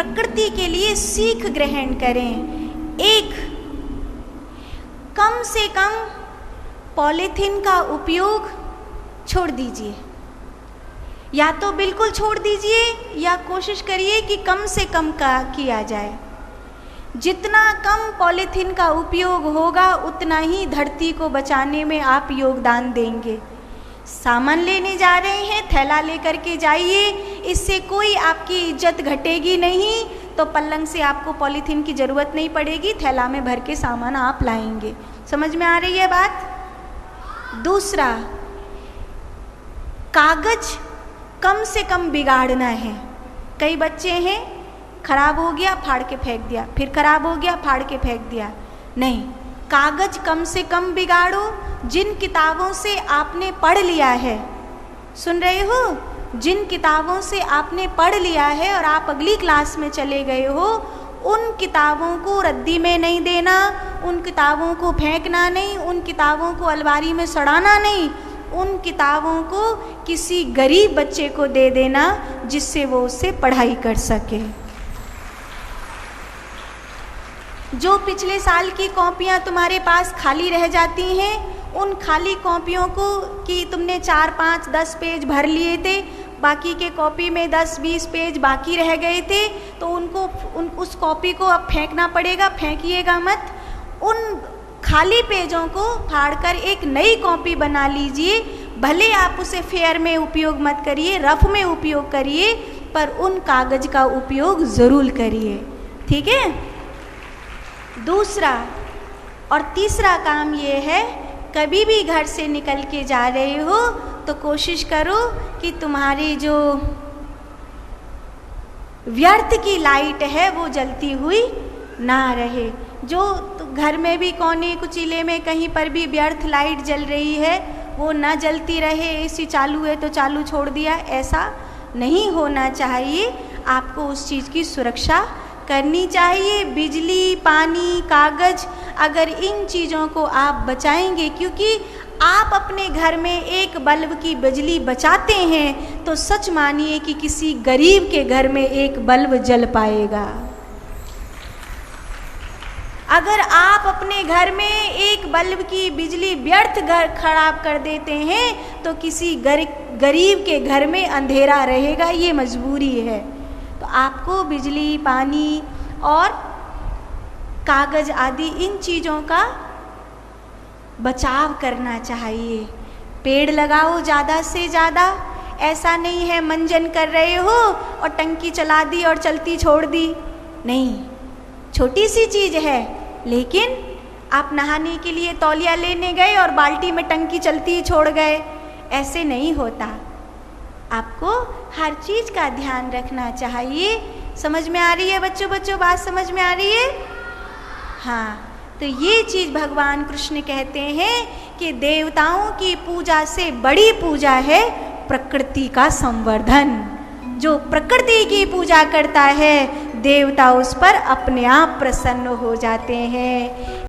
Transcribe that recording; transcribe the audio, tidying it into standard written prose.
प्रकृति के लिए सीख ग्रहण करें। एक, कम से कम पॉलीथीन का उपयोग छोड़ दीजिए, या तो बिल्कुल छोड़ दीजिए या कोशिश करिए कि कम से कम का किया जाए। जितना कम पॉलीथीन का उपयोग होगा उतना ही धरती को बचाने में आप योगदान देंगे। सामान लेने जा रहे हैं, थैला लेकर के जाइए, इससे कोई आपकी इज्जत घटेगी नहीं। तो पलंग से आपको पॉलीथीन की ज़रूरत नहीं पड़ेगी, थैला में भर के सामान आप लाएंगे। समझ में आ रही है बात? दूसरा, कागज कम से कम बिगाड़ना है। कई बच्चे हैं, खराब हो गया फाड़ के फेंक दिया, फिर खराब हो गया फाड़ के फेंक दिया। नहीं, कागज कम से कम बिगाड़ो। जिन किताबों से आपने पढ़ लिया है, सुन रहे हो, जिन किताबों से आपने पढ़ लिया है और आप अगली क्लास में चले गए हो, उन किताबों को रद्दी में नहीं देना, उन किताबों को फेंकना नहीं, उन किताबों को अलमारी में सड़ाना नहीं, उन किताबों को किसी गरीब बच्चे को दे देना जिससे वो उससे पढ़ाई कर सके। जो पिछले साल की कॉपियाँ तुम्हारे पास खाली रह जाती हैं, उन खाली कॉपियों को कि तुमने 4, 5, 10 पेज भर लिए थे, बाकी के कॉपी में 10-20 पेज बाकी रह गए थे, तो उस कॉपी को अब फेंकना पड़ेगा, फेंकिएगा मत। उन खाली पेजों को फाड़कर एक नई कॉपी बना लीजिए। भले आप उसे फेयर में उपयोग मत करिए, रफ में उपयोग करिए, पर उन कागज का उपयोग ज़रूर करिए। ठीक है? दूसरा और तीसरा काम ये है, कभी भी घर से निकल के जा रहे हो तो कोशिश करो कि तुम्हारी जो व्यर्थ की लाइट है वो जलती हुई ना रहे। जो घर में भी कोने कुचीले में कहीं पर भी व्यर्थ लाइट जल रही है वो ना जलती रहे। एसी चालू है तो चालू छोड़ दिया, ऐसा नहीं होना चाहिए। आपको उस चीज़ की सुरक्षा करनी चाहिए। बिजली, पानी, कागज, अगर इन चीज़ों को आप बचाएंगे, क्योंकि आप अपने घर में एक बल्ब की बिजली बचाते हैं तो सच मानिए कि किसी गरीब के घर में एक बल्ब जल पाएगा। अगर आप अपने घर में एक बल्ब की बिजली व्यर्थ घर खराब कर देते हैं तो किसी गरीब के घर में अंधेरा रहेगा, ये मजबूरी है। तो आपको बिजली, पानी और कागज आदि इन चीज़ों का बचाव करना चाहिए। पेड़ लगाओ ज़्यादा से ज़्यादा। ऐसा नहीं है मंजन कर रहे हो और टंकी चला दी और चलती छोड़ दी, नहीं, छोटी सी चीज़ है, लेकिन आप नहाने के लिए तौलिया लेने गए और बाल्टी में टंकी चलती ही छोड़ गए, ऐसे नहीं होता। आपको हर चीज़ का ध्यान रखना चाहिए। समझ में आ रही है बच्चों? बात समझ में आ रही है? हाँ, तो ये चीज़ भगवान कृष्ण कहते हैं कि देवताओं की पूजा से बड़ी पूजा है प्रकृति का संवर्धन। जो प्रकृति की पूजा करता है, देवता उस पर अपने आप प्रसन्न हो जाते हैं।